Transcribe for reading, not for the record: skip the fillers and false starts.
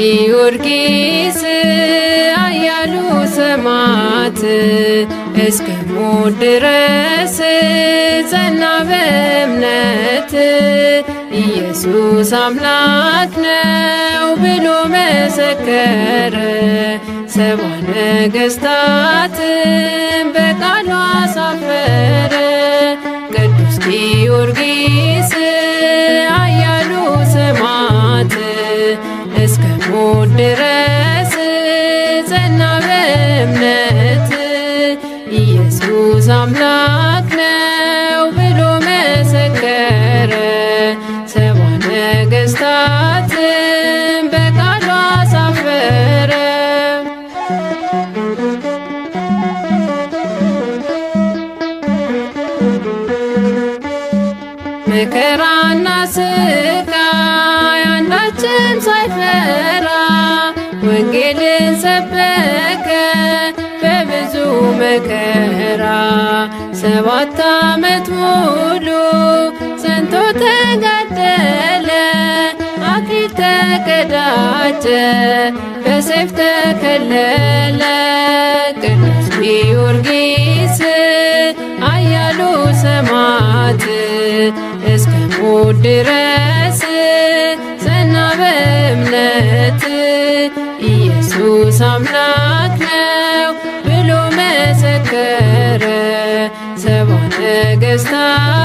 ጊዮርጊስ ኃያሉ ሰማዕት እስከ ሞት ድረስ ጸና በእምነት ኢየሱስ አምላክ ነው ብሎ መሰከረ። ሰባ ነገሥታትን በቃሉ አሳፈረ። ቅዱስ ጊዮርጊስ ኃያሉ ሰማዕት እስከ ሞት ድረስ ጸና በእምነት ኢየሱስ አምላክ ነው ብሎ መሰከረ። ሰባ ነገሥታትን በቃሉ አሳፈረ። መከራና ስቃይ አንዳችም ሳይፈራ ወንጌልን ሰበከ በብዙ መከራ። 7 ዓመት ሙሉ ጸንቶ ተጋደለ። አክሊል ተቀዳጀ በሰይፍ ተከለለ። ቅዱስ ጊዮርጊስ ኃያሉ ሰማዕት እስከ ሞት ድረስ ጸና በእምነት ኢየሱስ አምላክ ነው ብሎ መሰከረ። ሰባ ነገሥታት